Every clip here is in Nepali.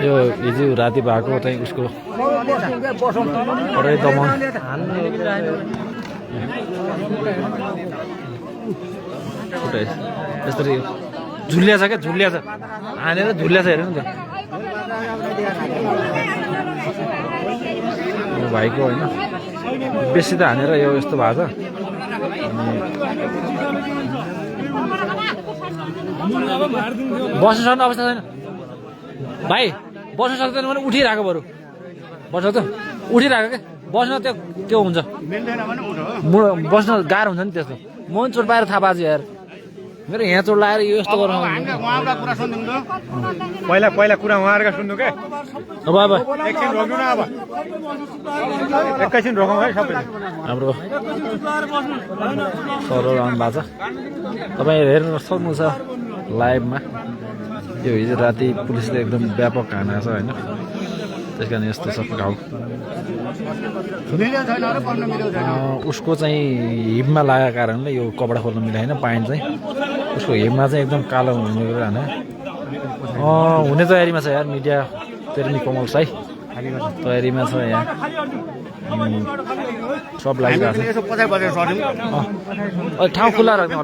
यो हिजो राति भएको चाहिँ उसको पढाइ दमन यसरी झुलिया छ क्या झुलिया छ हानेर झुलिया छ हेर्नु नि त भाइको होइन बेसी त हानेर यो यस्तो भएको छ बस्नु सक्ने अवस्था छैन भाइ बस्नु सक्दैन भने उठिरहेको बरु बस्नु सक्छ उठिरहेको क्या बस्न त्यो हुन्छ बस्न गाह्रो हुन्छ नि त्यस्तो म पनि चोट पाएर थाहा पाएको यार मेरो यहाँ चोट लगाएर यो यस्तो गर्नु पहिला कुरा उहाँहरूका सुन्नु क्या अब एकछिन रोक्नु न अब एकैछिन रोकौँ है सबै हाम्रो सरल आउनु भएको छ तपाईँ हेर्न सक्नु छ लाइभमा यो हिजो राति पुलिसले एकदम व्यापक हानेको छ होइन त्यस कारण यस्तो छ घाउ उसको चाहिँ हिपमा लागेको कारणले यो कपडा खोल्न मिलाएन प्यान्ट चाहिँ उसको हिपमा चाहिँ एकदम कालो हुने गरेर हाने हुने तयारीमा छ यार मिडिया तेर्मी कमल साई तयारीमा छ यहाँ सब लागिरहेको छ ठाउँ खुल्ला राख्नु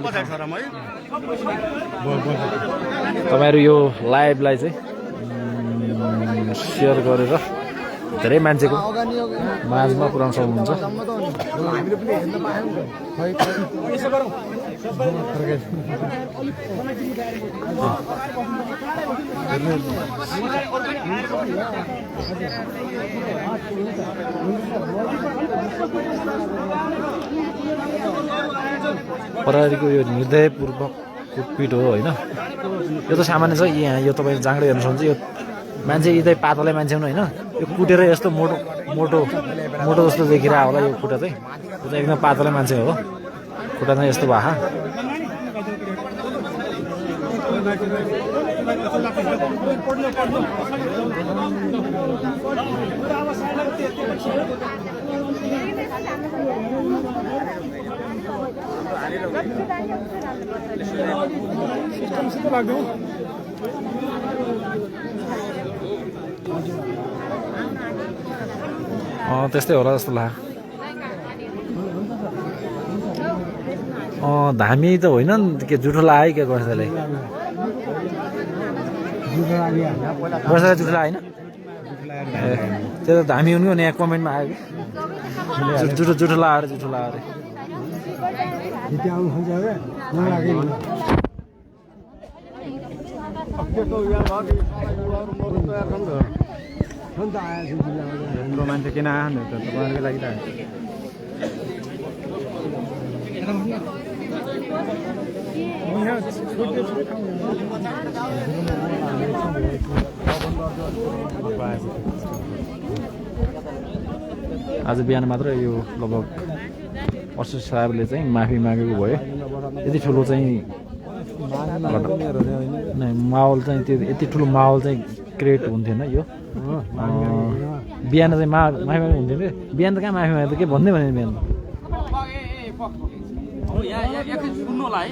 तपाईँहरू यो लाइभलाई चाहिँ सेयर गरेर धेरै मान्छेको माझमा पुर्याउन सक्नुहुन्छ प्रहरीको यो निर्दयपूर्वक कुटपिट हो होइन यो त सामान्य छ यहाँ यो तपाईँ जाँगडे हेर्नु सक्नुहुन्छ यो मान्छे यतै पातलै मान्छे हुनु होइन यो कुटेर यस्तो मोटो मोटो मोटो जस्तो देखिरहेको होला यो खुट्टा चाहिँ यो चाहिँ एकदम पातलै मान्छे हो खुट्टा चाहिँ यस्तो भए त्यस्तै होला जस्तो लाग्यो धामी त होइन नि के जुठो लाग्यो क्या गोर्खालाई गोर्खालाई जुठो लाग्यो होइन त्यो त धामी हुनु नि यहाँ कमेन्टमा आयो कि जुठो लगाएर जुठो लगाएर मान्छे किन आयो त तपाईँहरूको लागि त आज बिहान मात्र यो लगभग अर्सु साहबले चाहिँ माफी मागेको भयो यति ठुलो चाहिँ माहौल चाहिँ त्यो यति ठुलो माहौल चाहिँ क्रिएट हुन्थेन यो बिहान चाहिँ माफी मागे हुन्थ्यो कि बिहान त कहाँ माफी मागे त के भन्दै भने बिहान सुन्नु होला है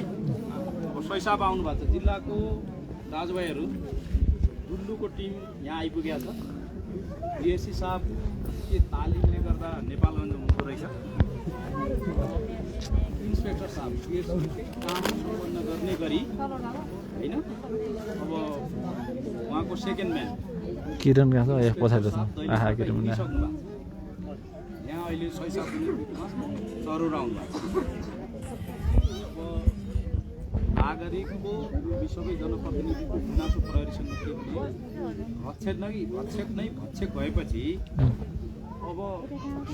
सैसाब आउनु भएको छ जिल्लाको दाजुभाइहरू डुल्लुको टिम यहाँ आइपुगेको छ डिएससी साहब के तालिमले गर्दा नेपालगञ्ज हुँदो रहेछ इन्सपेक्टर साहब काम सम्पन्न गर्ने गरी होइन अब उहाँको सेकेन्ड म्यान किरण गएको छ पछाडि आहा किरण यहाँ अहिले सैसाब चरो आउनु भएको नागरिकको सबै जनप्रतिनिधिको गुनासो प्रहरीसँग के भने भक्षक नै भक्षक भएपछि अब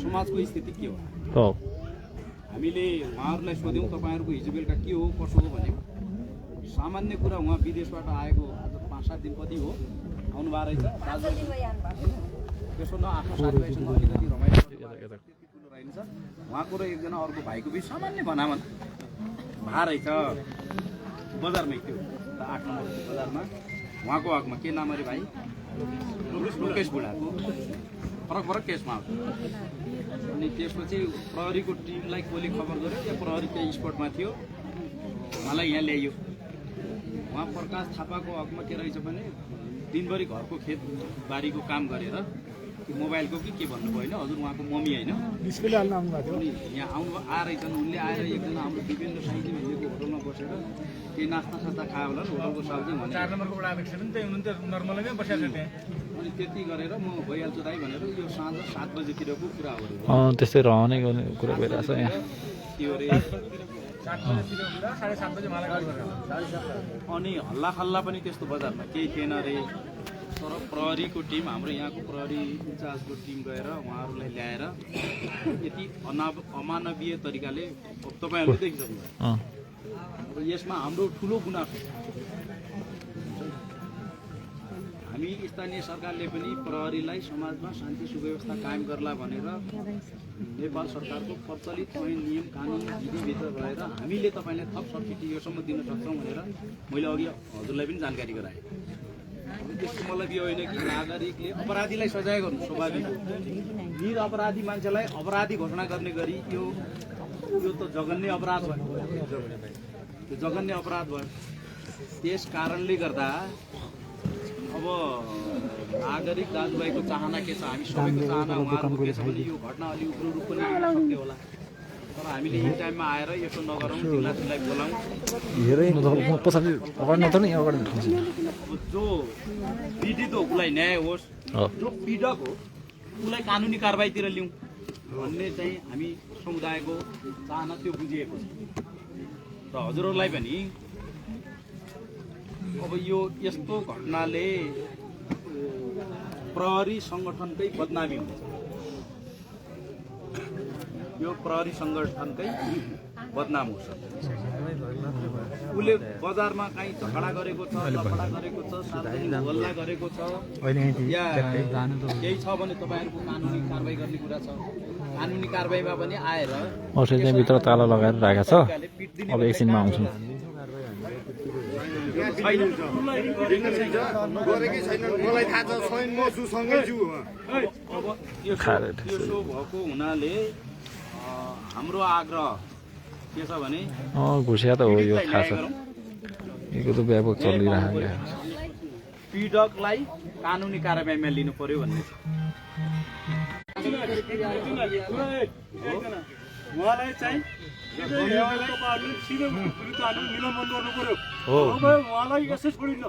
समाजको स्थिति के हो हामीले उहाँहरूलाई सोध्यौँ तपाईँहरूको हिजो बेलुका के हो कसो हो भनेको सामान्य कुरा उहाँ विदेशबाट आएको आज 5-7 दिन कति हो आउनुभएको रहेछ त्यसो न आफ्नो साथीभाइसँग अलिकति रमाइलो रहेछ उहाँको र एकजना अर्को भाइको बिच सामान्य भनामन भा रहेछ बजारमै थियो 8 नम्बर बजारमा उहाँको हकमा के नाम अरे भाइ लोकेश बुढाको फरक केसमा अनि त्यसपछि प्रहरीको टिमलाई कसले खबर गर्यो या प्रहरी त्यही स्पटमा थियो उहाँलाई यहाँ ल्याइयो उहाँ प्रकाश थापाको हकमा के रहेछ भने दिनभरि घरको खेतबारीको काम गरेर त्यो मोबाइलको के भन्नुभयो होइन हजुर उहाँको मम्मी होइन डिस्प्ले हाल्न आउनुभएको थियो उनी यहाँ आउनु आएछन् उनले आएर एकजना हाम्रो दिपेन्द्र साईजी भन्नेको होटलमा बसेर केही नास्ता सास्ता खायो होला होटलको साउजी भने 4 नम्बरको वडा अध्यक्ष पनि त्यही हुनुहुन्थ्यो नर्मलमै बसेको थियो अनि त्यति गरेर म भइहाल्छु दाइ भनेर यो साँझ 7 बजेतिरको कुरा हो त्यस्तै रहने गर्ने कुरा भइरहेछ यहाँ त्यो रे 7 बजेतिर हुँदा 7:30 बजे मलाई कल गरेर अनि हल्ला खल्ला पनि त्यस्तो बजारमा केही थिएन रे तर प्रहरीको टिम हाम्रो यहाँको प्रहरी इन्चार्जको टिम गएर उहाँहरूलाई ल्याएर यति अमानवीय तरिकाले तपाईँहरूले देखिसक्नुभयो र यसमा हाम्रो ठुलो गुनासो हामी स्थानीय सरकारले पनि प्रहरीलाई समाजमा शान्ति सुव्यवस्था कायम गर्ला भनेर नेपाल सरकारको प्रचलित ऐन नियम कानुन विधिभित्र रहेर हामीले तपाईँलाई थप सब्सिडी योसम्म दिन सक्छौँ भनेर मैले अघि हजुरलाई पनि जानकारी गराएँ त्यसको मतलब यो होइन कि नागरिकले अपराधीलाई सजाय गर्नु स्वाभाविक हो निर अपराधी मान्छेलाई अपराधी घोषणा गर्ने गरी यो त जघन्य अपराध भयो त्यो जघन्य अपराध भयो त्यस कारणले गर्दा अब नागरिक दाजुभाइको चाहना के छ हामी सबैको चाहना उहाँहरूको के छ भने यो घटना अलि उग्रो रूप पनि लिन सक्ने होला तर हामीले इन टाइममा आएर यसो नगरौँ जिल्लालाई बोलाउँ पछाडि अगाडि नत्र नि अगाडि जो पीडित हो उसलाई न्याय होस् जो पीडक हो उसलाई कानुनी कारबाहीतिर लिउँ भन्ने चाहिँ हामी समुदायको चाहना त्यो बुझिएको छ र हजुरहरूलाई पनि अब यो यस्तो घटनाले प्रहरी सङ्गठनकै बदनामी हुन्छ यो प्रहरी सङ्गठनकै बदनाम हुन्छ उसले बजारमा कहीँ झगडा गरेको छ लफडा गरेको छ सार्वजनिक हल्ला गरेको छ या केही छ भने तपाईँहरूको कानुनी कारबाही गर्ने कुरा छ कानुनी कारबाहीमा पनि आएर औषधि भित्र ताला लगाएर राखेको छ अब एकछिनमा आउँछु यसो भएको हुनाले हाम्रो आग्रह के छ भने घुसिया त हो यो थाहा छ यो त व्यापक चलिरहेको पीडकलाई कानुनी कारबाहीमा लिनु पर्यो भन्ने छ उहाँलाई चाहिँ निलम्बन गर्नु पर्यो उहाँलाई यसै छोडिन्न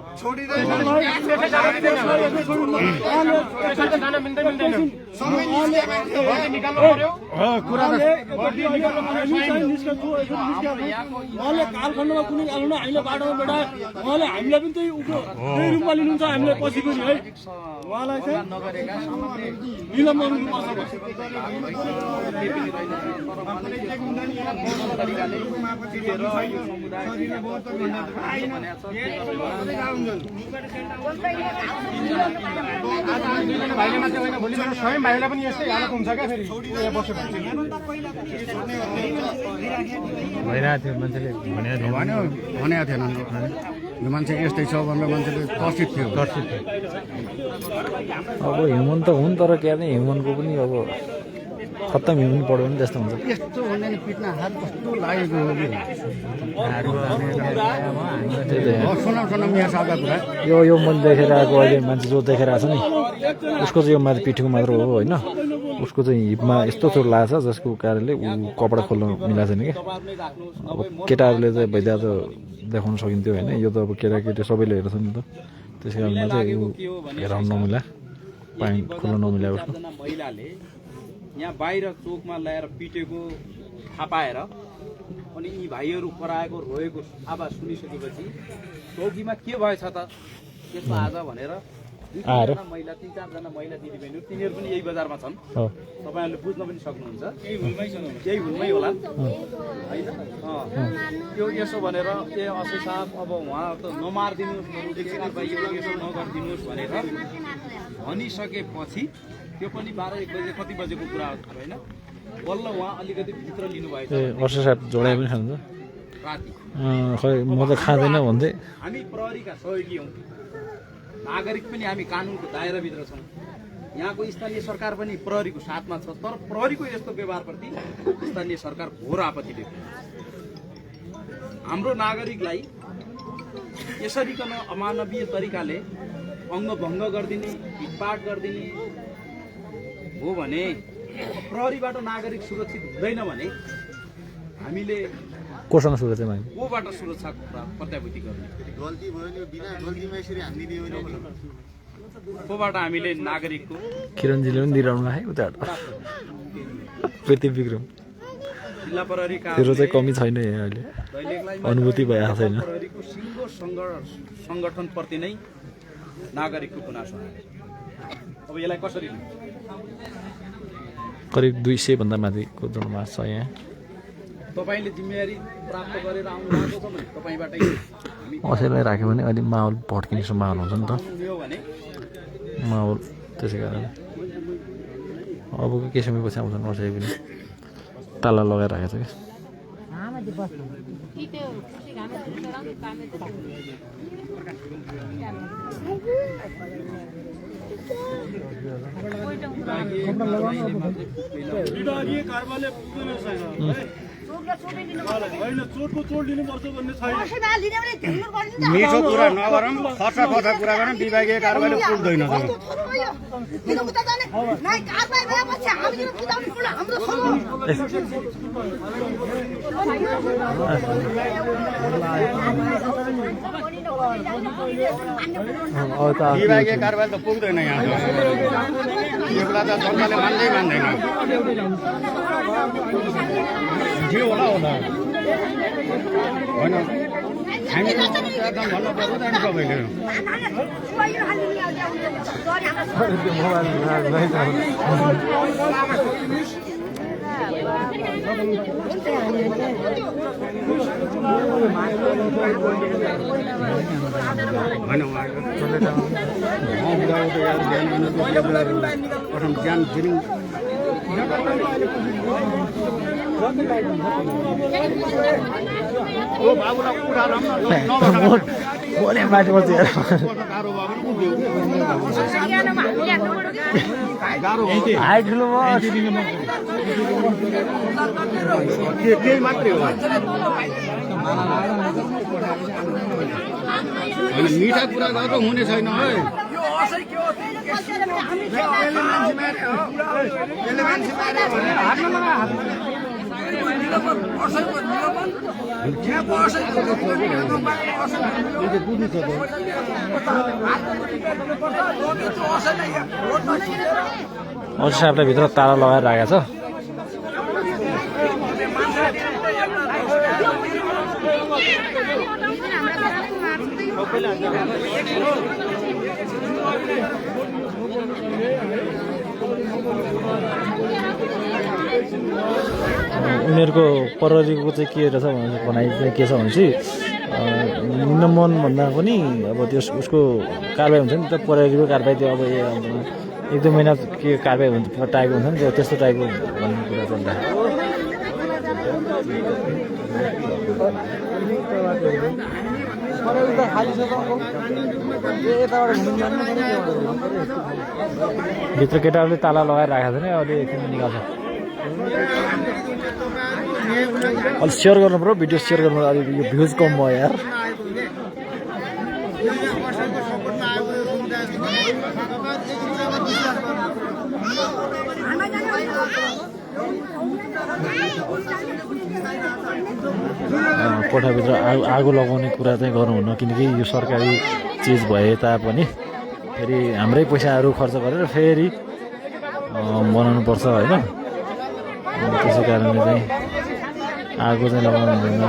उहाँले कालखण्डमा कुनै हाल्नु हामीले बाटोमा बेडायो उहाँले हामीलाई पनि त्यही रूपमा लिनुहुन्छ हामीलाई पछि पनि है उहाँलाई चाहिँ निलम्बन गर्नुपर्छ तरिकाले जितेर यो समुदाय भाइले मात्रै होइन भोलि स्वयं भाइलाई पनि यस्तै हालत हुन्छ क्या फेरि भइरहेको थियो मान्छेले भनेको थिएन यो मान्छे यस्तै छ भनेर मान्छेले चर्चित थियो अब ह्युमन त हुन् तर के अरे ह्युमनको पनि अब खत्तम ह्युमन पढ्यो भने त्यस्तो हुन्छ यस्तो हुँदैन पिट्न हात कस्तो लागेको हो सुनाउँ यहाँ सादा कुरा यो मैले देखेर आएको अहिले मान्छे जो देखेर आएको छ नि उसको चाहिँ यो माथि पिठीको मात्र हो होइन उसको चाहिँ हिपमा यस्तो चोट लागेको छ जसको कारणले ऊ कपडा खोल्न मिलाएको छैन कि अब केटाहरूले चाहिँ भइदिया त देखाउन सकिन्थ्यो होइन यो त अब केटाकेटी सबैले हेर्छ नि त त्यस कारणमा चाहिँ ऊ हेराउनु नमिला पाइन्ट खोल्न नमिला उसको यहाँ बाहिर चोकमा ल्याएर पिटेको थाहा पाएर अनि यी भाइहरू कराएको रोएको आवाज सुनिसकेपछि चौकीमा के भएछ त त्यसमा आज भनेर 2-3 महिला 3-4 महिला दिदीबहिनीहरू तिनीहरू पनि यही बजारमा छन् तपाईँहरूले बुझ्न पनि सक्नुहुन्छ यही हुनमै होला होइन त्यो यसो भनेर ए असै साहब अब उहाँ त नमारिदिनुहोस् यसो नगरिदिनुहोस् भनेर भनिसकेपछि त्यो पनि 12-1 बजे कति बजेको कुरा हो होइन बल्ल उहाँ अलिकति भित्र लिनुभएको वर्ष साहब जोडाइ पनि खान्छ राति खै म त खाँदैन भन्दै हामी प्रहरीका सहयोगी हौँ नागरिक पनि हामी कानुनको दायराभित्र छौँ यहाँको स्थानीय सरकार पनि प्रहरीको साथमा छ तर प्रहरीको यस्तो व्यवहारप्रति स्थानीय सरकार घोर आपत्ति व्यक्त गर्छ हाम्रो नागरिकलाई यसरीकन अमानवीय तरिकाले अङ्गभङ्ग गरिदिने पिटपाट गरिदिने हो भने प्रहरीबाट नागरिक सुरक्षित हुँदैन भने हामीले कोसँग सुरक्षा माग्ने कोबाट सुरक्षाको प्रत्याभूति गर्ने कोबाट हामीले नागरिकको किरणजीले पनि दिइरहनु है उता पृथ्वी विक्रम जिल्ला प्रहरी तेरो चाहिँ कमी छैन अहिले अनुभूति भइरहेको छैन प्रहरीको सिङ्गो सङ्गठनप्रति नै नागरिकको गुनासो अब यसलाई कसरी करिब 200 भन्दा माथिको जनमास छ यहाँ तपाईँले जिम्मेवारी प्राप्त गरेर आउनु भएको छ भने तपाईँबाटै असैलाई राख्यो भने अलिक माहौल भड्किने सम्भावना हुन्छ नि त हुने भने माहौल त्यसै कारण अबको केही समयपछि आउँछन् असै पनि ताला लगाएर राखेको छ विभागीय कारबारले पुग्दैन होइन चोटको चोट लिनुपर्छ भन्ने छैन मिठो कुरा नगरौँ खर्च कुरा गरौँ विभागीय कारबारले पुग्दैन विभागीय कारबार त पुग्दैन यहाँ यो कुरा त जनताले मान्दैन जे होला होइन हामी एकदम भन्नु पर्यो त सबैले प्रथम ज्यान दिनु बोले माथि बस्छ हाइट ठुलो त्यही मात्रै हो मिठा कुरा गरेर हुने छैन है अझ साहबले भित्र ताला लगाएर राखेको छ उनीहरूको प्रहरीको चाहिँ के रहेछ भने भनाइ चाहिँ के छ भने चाहिँ निम्न भन्दा पनि अब त्यो उसको कारबाही हुन्छ नि त प्रहरीको कारबाही त्यो अब 1-2 महिना के कारबाही हुन्छ टाइपको हुन्छ नि त्यो त्यस्तो टाइपको भन्ने कुरा भित्र केटाहरूले ताला लगाएर राखेको छ नि अहिले एकछिन निकाल्छ अलि सेयर गर्नु पर्यो भिडियो सेयर गर्नु अलिक यो भ्युज कम भयो यार कोठाभित्र आगो लगाउने कुरा चाहिँ गर्नुहुन्न किनकि यो सरकारी चिज भए तापनि फेरि हाम्रै पैसाहरू खर्च गरेर फेरि बनाउनु पर्छ होइन त्यसै कारणले चाहिँ आगो चाहिँ लगाउनु हुँदैन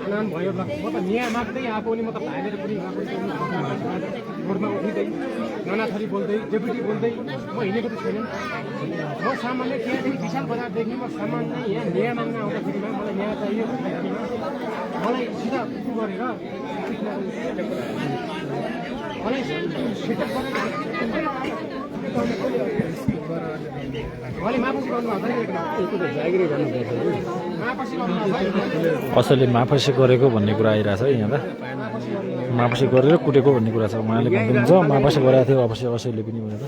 आनन्द भयो ल म त न्याय माग्दै आएको नि म त भाइले पनि रोडमा उठिँदै नाना थरी बोल्दै डेपुटी बोल्दै म हिँडेको त छैन म सामान्य त्यहाँदेखि विशाल बजारदेखि म सामान्य यहाँ न्याय माग्न आउँदाखेरिमा मलाई न्याय चाहियो मलाई सिधा उ गरेर मलाई सेटअप गरेर उहाँले माफी गर्नुभएको कसैले माफसी गरेको भन्ने कुरा आइरहेछ है यहाँ त माफसी गरेर कुटेको भन्ने कुरा छ उहाँले भन्नुहुन्छ माफसी गरेको थियो अवश्य कसैले पनि भनेर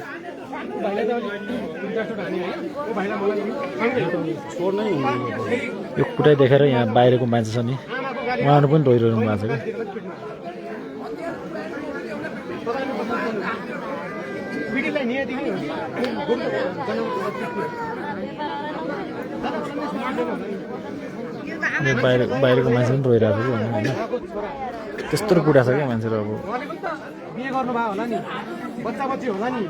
यो कुटाइ देखेर यहाँ बाहिरको मान्छे छ नि उहाँहरू पनि रोइरहनु भएको छ क्या बाहिरको मान्छे पनि रोइरहेको छ होइन त्यस्तो कुरा छ क्या मान्छेहरू अब बिहे गर्नुभयो होला नि बच्चा बच्ची होला नि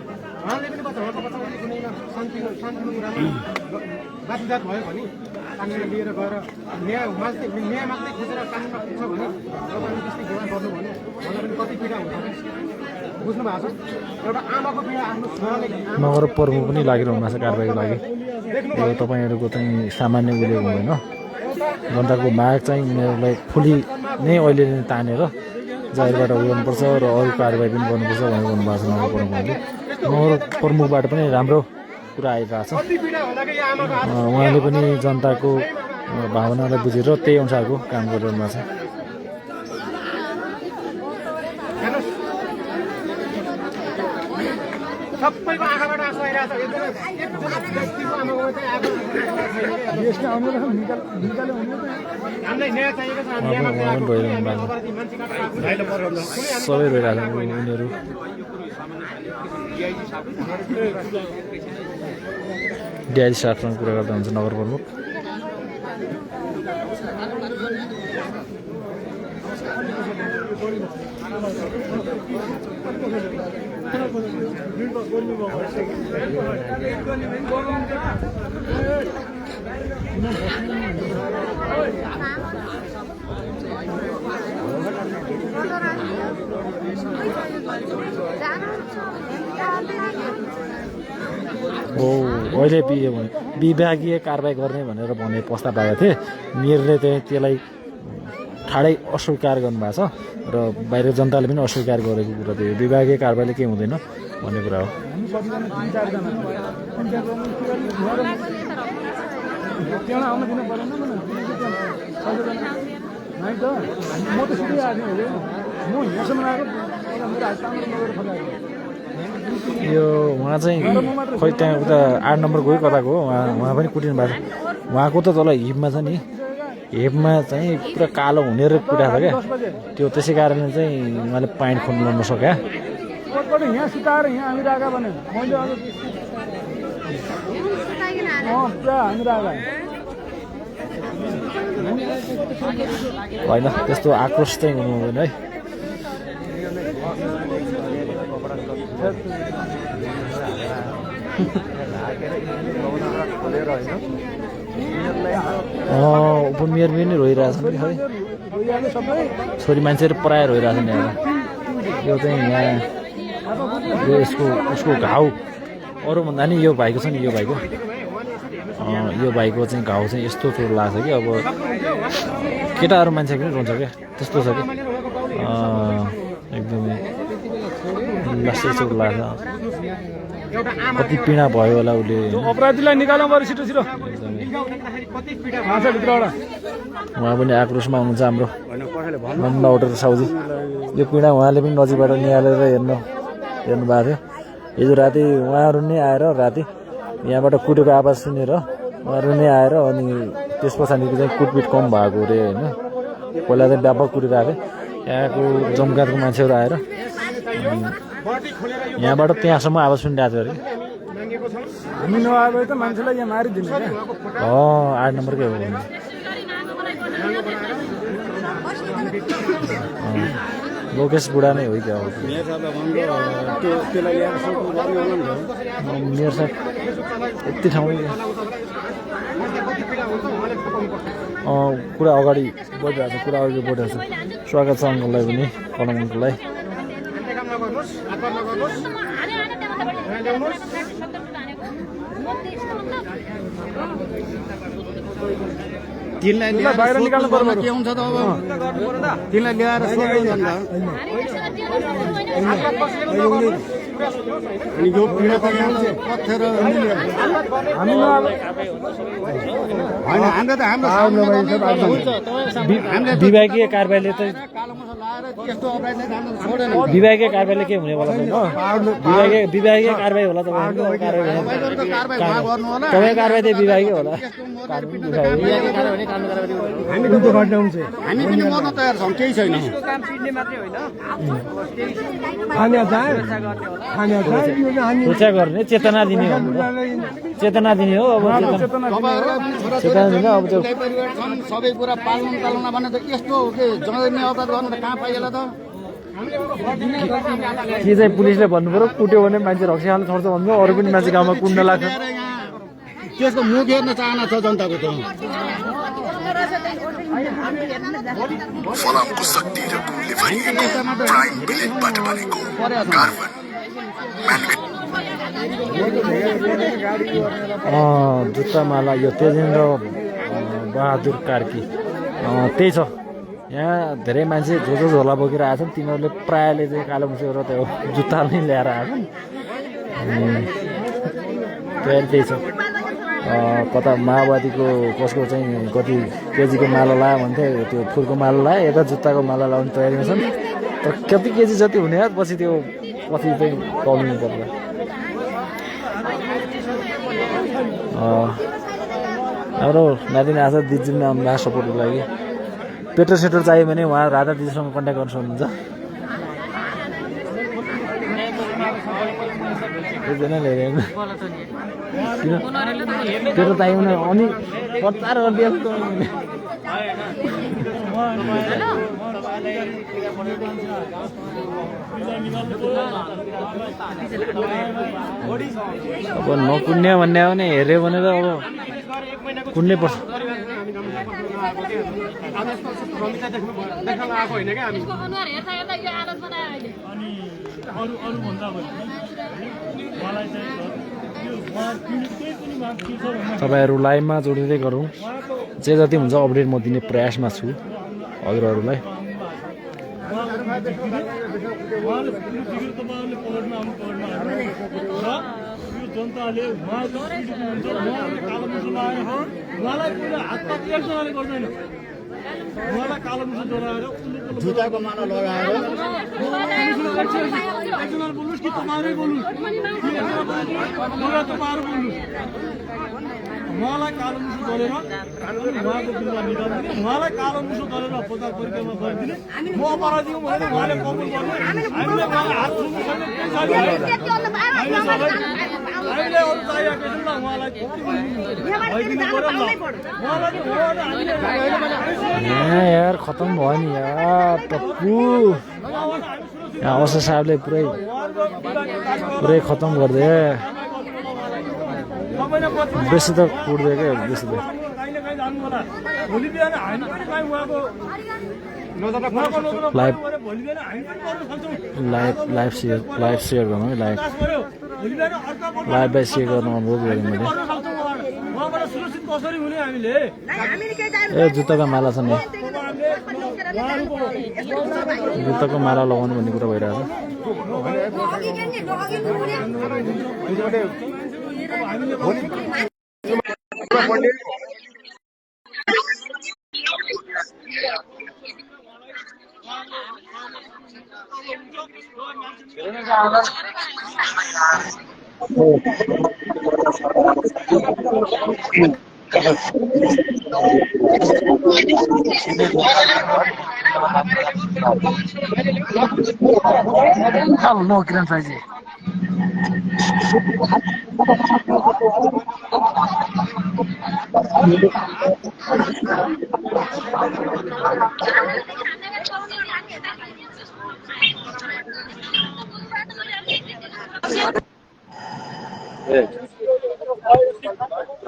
उहाँले पनि बच्चा बच्ची कुनै शान्तिको कुरामा बातविवाद भयो भने कानुनले लिएर गएर न्याय माग्दै खोजेर कानुनमा पुग्छ भने तपाईँले त्यस्तै व्यवहार गर्नु भने मलाई पनि कति पीडा हुन्छ बुझ्नु भएको छ एउटा आमाको पीडा आफ्नो छोराले नगर प्रमुख पनि लागिरहनु भएको छ कारबाहीको लागि यो तपाईँहरूको चाहिँ सामान्य उयो होइन जनताको माग चाहिँ उनीहरूलाई फुली नै अहिले नै तानेर जाहिरबाट गर्नुपर्छ र अरू कारबाही पनि गर्नुपर्छ भनेर भन्नुभएको छ नगर प्रमुखले नगर प्रमुखबाट पनि राम्रो कुरा आइरहेछ उहाँले पनि जनताको भावनालाई बुझेर त्यही अनुसारको काम गरिरहनु भएको छ सबैको आँखाबाट आँसु आइरहेको छ एकजना व्यक्तिको आमाको चाहिँ हामीलाई न्याय चाहिएको छ सबै रोइरहेको छ उनीहरू डिआइजी साहबसँग कुरा गर्दा हुन्छ नगर प्रमुख अहिले विभागीय कारबाही गर्ने भनेर भन्ने प्रस्ताव आएको थिए मेयरले चाहिँ त्यसलाई ठाडै अस्वीकार गर्नुभएको छ र बाहिर जनताले पनि अस्वीकार गरेको कुरा थियो विभागीय कारबाहीले केही हुँदैन भन्ने कुरा हो यो उहाँ चाहिँ खोइ त्यहाँ उता 8 नम्बर गयो कताको हो उहाँ पनि कुटिनु भएको छ उहाँको त तल हिपमा छ नि हेपमा चाहिँ पुरा कालो हुने र कुरा छ क्या त्यो त्यसै कारणले चाहिँ उहाँले पाइन्ट खोल्नु नसक्यो यहाँ सुताएर यहाँ हामी राखेको भने मैले पुरा हामी राखेको होइन त्यस्तो आक्रोश चाहिँ हुनु हुँदैन है उपमेयर पनि रोइरहेछ नि खै छोरी मान्छेहरू प्रायः रोइरहेछ नि यो चाहिँ यहाँ यो उसको घाउ अरूभन्दा नि यो भाइको छ नि यो भाइको चाहिँ घाउ चाहिँ यस्तो चोट लाग्छ कि अब केटाहरू मान्छे पनि रोन्छ क्या त्यस्तो छ कि एकदमै लास्टै चोट लाग्छ कति पीडा भयो होला उसले अपराधीलाई निकाल्नु पर्यो छिटो छिटो उहाँ पनि आक्रोशमा हुनुहुन्छ हाम्रो नन्द होटल साउजी यो पीडा उहाँले पनि नजिकबाट निहालेर हेर्नु भएको थियो हिजो राति उहाँहरू नै आएर राति यहाँबाट कुटेको आवाज सुनेर उहाँहरू नै आएर अनि त्यस पछाडिको चाहिँ कुटपिट कम भएको अरे होइन पहिला चाहिँ व्यापक कुटिरहेको थियो यहाँको जमघाटको मान्छेहरू आएर यहाँबाट त्यहाँसम्म आवाज सुनिरहेको थियो अरे हामी नआए त मान्छेलाई यहाँ मारिदिनु 8 नम्बरकै हो लोकेश बुढा नै हो क्या हो मेयर साहब यति ठाउँ कुरा अगाडि बढिरहेको छ कुरा अगाडि बढिरहेको छ स्वागत छ अङ्कललाई पनि कलम अङ्कललाई काम नगर्नुहोस् हात पार नगर्नुहोस् यहाँ ल्याउनुहोस् तिनलाई बाहिर निकाल्नु पर्यो के हुन्छ त अब तिनलाई ल्याएर अनि यो पीडा त यहाँ पत्थर होइन हाम्रो त हाम्रो विभागीय कार्यवाहीले त विभागीय कार्यवाहीले के हुने होला विभागीय कारवाही होला तपाईँको कारवाही त विभागीय होला हामी पनि गर्न तयार छौँ केही छैन सुरक्षा गर्ने चेतना दिने हो चेतना दिने हो अब चेतना दिने अब त्यो सबै कुरा पालन पालना भने त यस्तो हो कि जन्ने अपराध गर्नु त कहाँ पाइएला त के चाहिँ पुलिसले भन्नु पर्यो कुट्यो भने मान्छे रक्सी हाल्नु छोड्छ भन्नु अरू पनि मान्छे गाउँमा कुट्न लाग्छ त्यसको मुख हेर्न चाहना छ जनताको त फलामको शक्ति र गुणले भरिएको प्राइम बिलेटबाट बनेको कार्बन जुत्ता माला यो तेजेन्द्र बहादुर कार्की त्यही छ यहाँ धेरै मान्छे जो झोला बोकेर आएको छन् तिनीहरूले प्रायःले चाहिँ कालो मुसो र त्यो जुत्ता नै ल्याएर आएछन् त्यही छ कता माओवादीको कसको चाहिँ कति केजीको माला लायो भन्थे त्यो फुलको माला लायो यता जुत्ताको माला लाउने तयारीमा छन् तर कति केजी जति हुने पछि त्यो पछि चाहिँ पाउनु पर्ला हाम्रो नातिनी आशा दिदीले आउनुभएको सपोर्टको लागि पेट्रोल सेट्रोल चाहियो भने उहाँ राधा दिदीसँग कन्ट्याक्ट गर्न सक्नुहुन्छ एकजना लिएर किन पेट्रोल चाहियो भने अनि प्रचार गरिदिएको अब नकुन्ने भन्ने हो भने हेऱ्यो भने त अब कुन्नै पर्छ तपाईँहरू लाइभमा जोडिँदै गरौँ जे जति हुन्छ अपडेट म दिने प्रयासमा छु हजुरहरूलाई जनताले उहाँको कालो मुसो लगाएर उहाँलाई पुरा हातपात एकजनाले गर्दैन उहाँलाई कालो मुसो डोराएर जुत्ताको माला लगाएर एकजनाले बोल्नुहोस् कि तपाईँहरू बोल्नुहोस् तपाईँहरू बोल्नुहोस् उहाँलाई कालो मुसो गरेर उहाँको बिरुवा निकाल्दिने उहाँलाई कालो मुसो गरेर प्रचार परिक्रमा गरिदिने म अपराधी हुँ भनेर उहाँले कबुल गर्ने हामीले उहाँलाई हात छुनु छैन हामीले अरू चाहिएको छैन उहाँलाई भइदिनु पर्यो यार खतम भयो नि यार टप्पु यहाँ अवसर साहबले पुरै खतम गरिदिए बेसी त कुट्दै क्या बेसी त भोलि बिहान हामी पनि कहीँ उहाँको लाइभ सेयर गर्नु है लाइभ सेयर गर्नु अनुरोध गरेँ मैले ए जुत्ताको माला छ नि जुत्ताको माला लगाउनु भन्ने कुरा भइरहेको no kiran saja.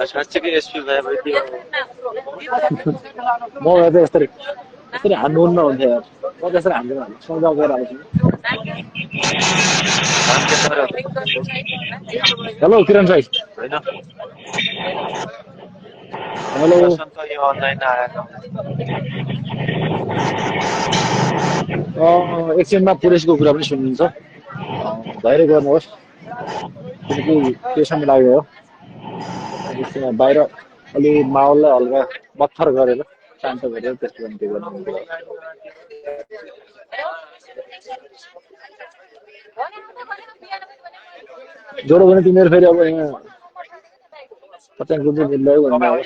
साँच्चीकै एसपी भएपछि म त यस्तरी यसरी हान्नु हुन्थ्यो यार म त यसरी हान्दैन सम्झाउ गएर आउँछु हेलो किरण भाइ होइन हेलो दर्शन त यो अनलाइन आएन एकछिनमा पुलिसको कुरा पनि सुनिन्छ धैर्य गर्नुहोस् किनकि त्यो समय लाग्यो हो एकछिनमा बाहिर अलि माहौललाई हल्का मत्थर गरेर शान्त गरेर त्यसको पनि त्यो गर्नु जोडो भने तिमीहरू फेरि अब यहाँ पचास रुपियाँ मिल्दैन भन्ने अब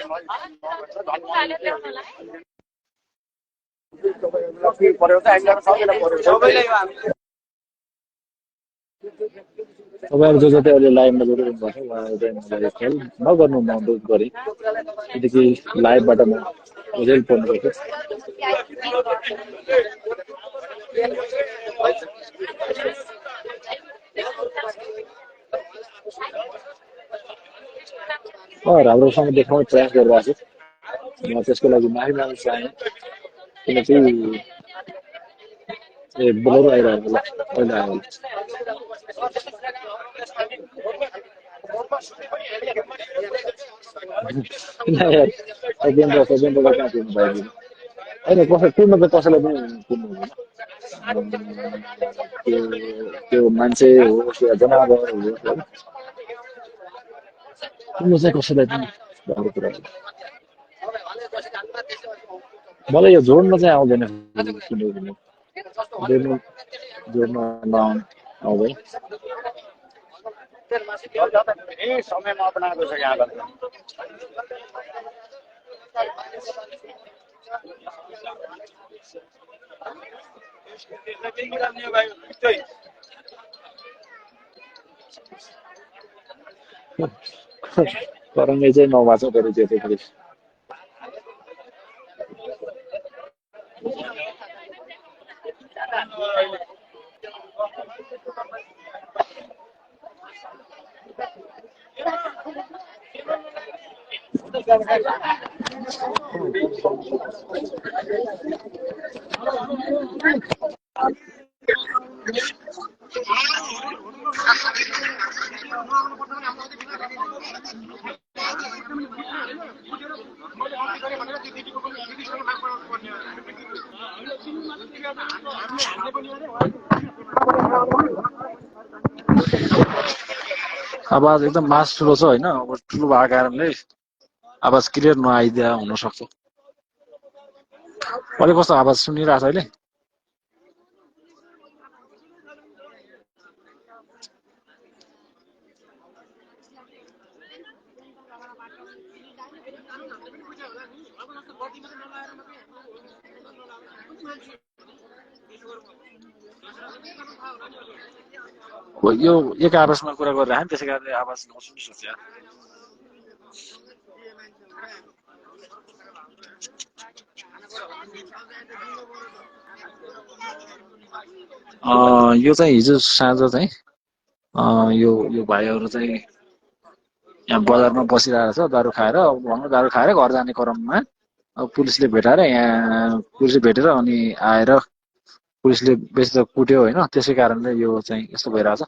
तपाईँहरू जो जति अहिले लाइभमा जोडिनु भएको छ उहाँहरू चाहिँ मलाई खेल नगर्नु म अनुरोध गरेँ किनकि लाइभबाट म रिजल्ट पर्नुपर्छ राम्रोसँग देखाउने प्रयास गरिरहेको छु म त्यसको लागि माफी माग्न चाहेँ किनकि बोलेरो आइरहेको ल अहिले आयो सकिन्छ कहाँ कुर्नु भयो होइन कसै कुर्नु त कसैलाई पनि कुर्नु हुँदैन त्यो त्यो मान्छे होस् या जनावर होस् होइन कुर्नु चाहिँ कसैलाई पनि राम्रो कुरा हो मलाई यो जोड्न चाहिँ आउँदैन किनभने जोड्न आउँदैन समयमा अपनाएको छ यहाँबाट तरङ्गै चाहिँ नभएको फेरि त्यो फेरि आवाज एकदम मास ठुलो छ होइन अब ठुलो भएको कारणले आवाज क्लियर नआइदिया हुनसक्छ अहिले कस्तो आवाज सुनिरहेको छ अहिले यो एक आवाजमा कुरा गरेर हामी त्यसै कारणले आवाज नसुन्नु सक्छ यो चाहिँ हिजो साँझ चाहिँ यो भाइहरू चाहिँ यहाँ बजारमा बसिरहेको छ दारू खाएर भनौँ दारू खाएर घर जाने क्रममा अब पुलिसले भेटाएर यहाँ पुलिसले भेटेर अनि आएर पुलिसले बेसी त कुट्यो होइन त्यसै कारणले यो चाहिँ यस्तो भइरहेछ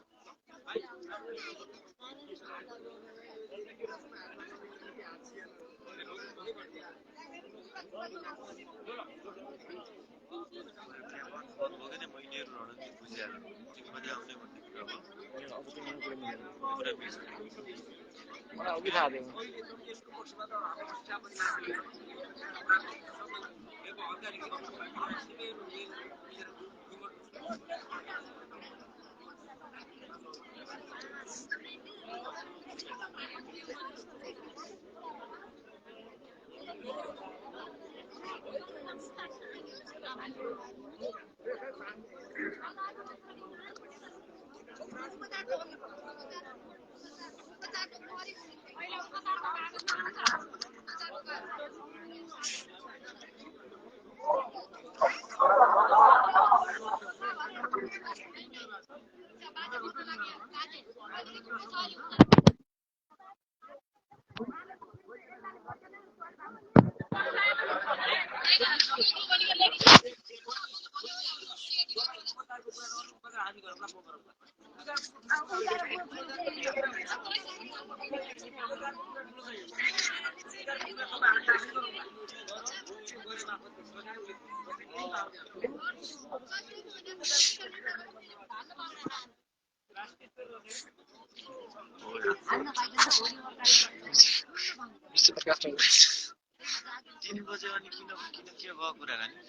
3 बजे अनि किन किन के भयो कुराकानी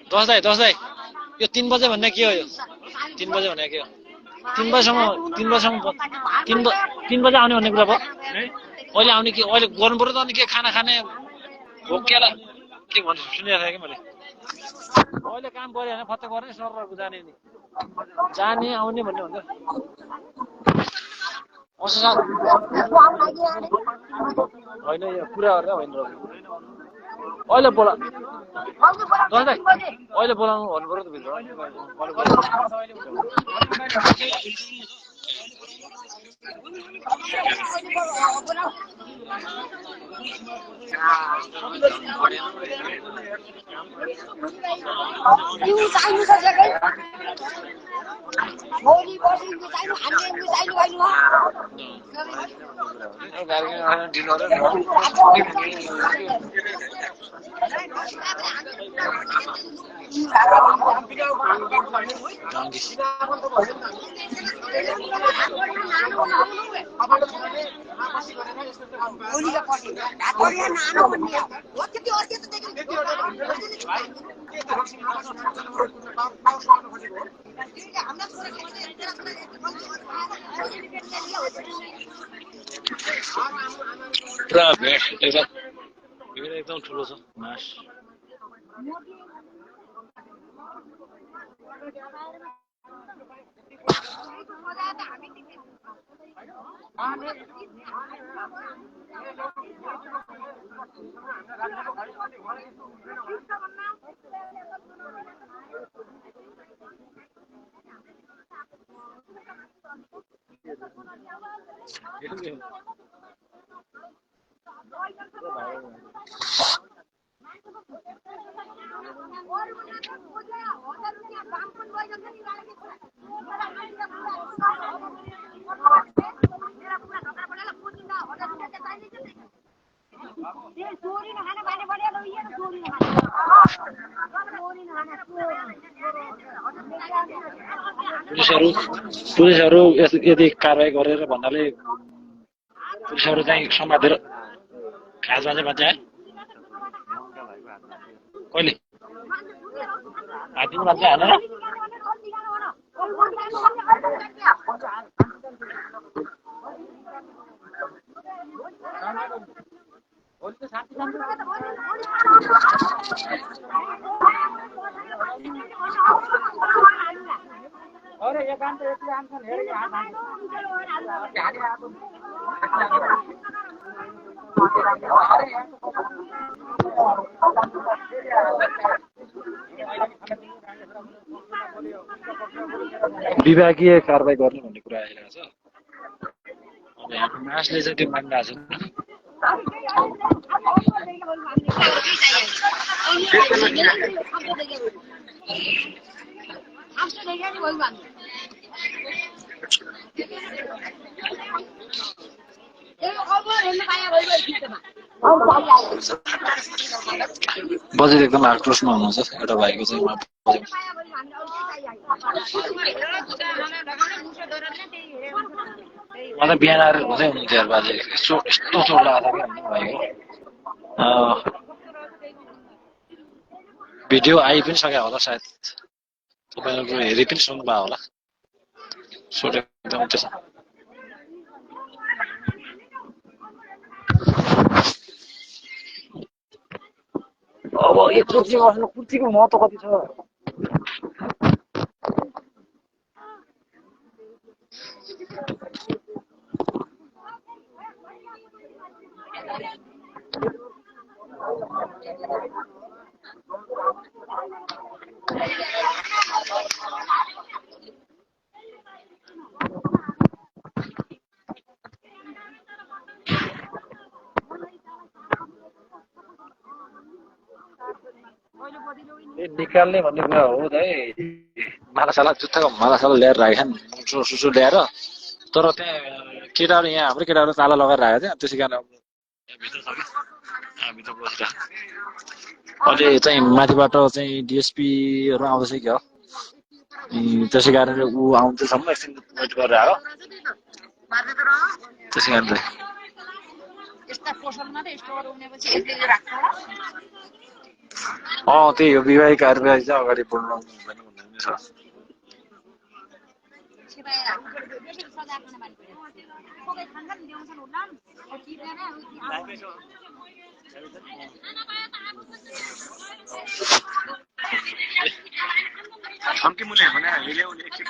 10 दाइ यो 3 बजे भन्ने के हो यो 3 बजे भन्ने के हो 3 बजेसम्म 3 बजे आउने भन्ने कुरा भयो अहिले आउने के अहिले गर्नु पर्यो त अनि के खाना खाने भोकेला के भन्नु सुनिरहेको थिएँ कि मैले अहिले काम गरे भने फत्ते गर्ने सररको जाने नि जाने आउने भन्ने हुन्छ होइन यो कुरा गरेर होइन अहिले बोला अहिले बोलाउनु भन्नु पर्यो त भित्र पुरा भेट एकदम ठुलो छ मास पुलिसहरु यदि कारबाही गरेर भन्नाले पुलिसहरु चाहिँ समातेर खासमा चाहिँ बचाए कहिले हातिमा चाहिँ हालेर अरे एकान्त यति आन्छन् हेरे हात विभागीय कारबाही गर्ने भन्ने कुरा आइरहेको छ अब हाम्रो मासले चाहिँ त्यो मानिरहेको बजेट एकदम आक्रोशमा हुनुहुन्छ एउटा भाइको चाहिँ मलाई बिहान आएर हुँदै हुनुहुन्थ्यो यार बाजे यस्तो चोट लागेको थियो कि भाइको भिडियो आइ पनि सक्यो होला सायद तपाईहरुले हेरि पनि सुन्नुभयो होला सोट एकदम त्यसो अब यो कुर्तीको महत्त्व कति छ निकाल्ने भन्ने कुरा हो दाइ मालासाला जुत्ताको मालासाला ल्याएर राखेका छन् सुसु ल्याएर तर त्यहाँ केटाहरू यहाँ हाम्रो केटाहरू ताला लगाएर राखेको थियो त्यसै कारण भित्र छ कि भित्र बसिरहेको अहिले चाहिँ माथिबाट चाहिँ डिएसपीहरू आउँदैछ क्या हो त्यसै कारण ऊ आउँदैसम्म एकछिन वेट गरेर आयो त्यसै कारण चाहिँ त्यही हो विवाहिक कार्यवाही चाहिँ अगाडि बढ्नु हुँदैन छ छम्की मुले भने हामीले उनी एकछिन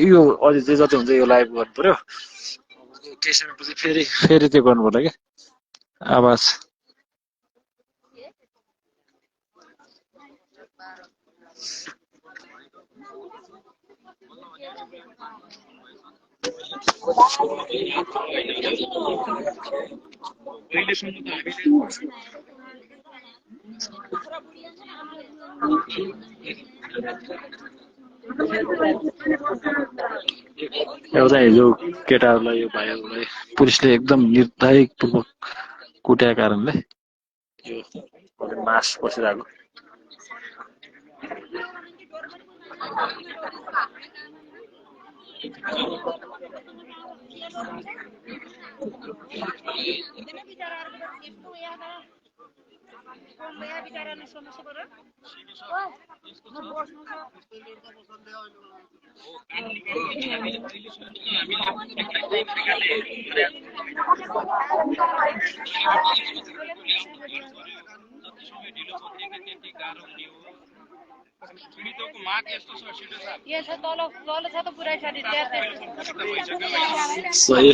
यो अझै चाहिँ जति हुन्छ यो लाइभ गर्नु पर्यो केही समयपछि फेरि त्यो गर्नु पर्यो कि आवाज एउटा हिजो केटाहरूलाई यो भाइहरूलाई पुलिसले एकदम निर्दयपूर्वक कुट्याएको कारणले यो मास बसिरहेको पीडितको माग यस्तो छ सिधै साहब यो छ तल तल छ त पुरै छ नि त्यहाँ सही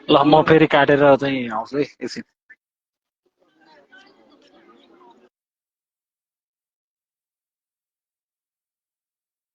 ल म फेरि काटेर चाहिँ आउँछु है एकछिन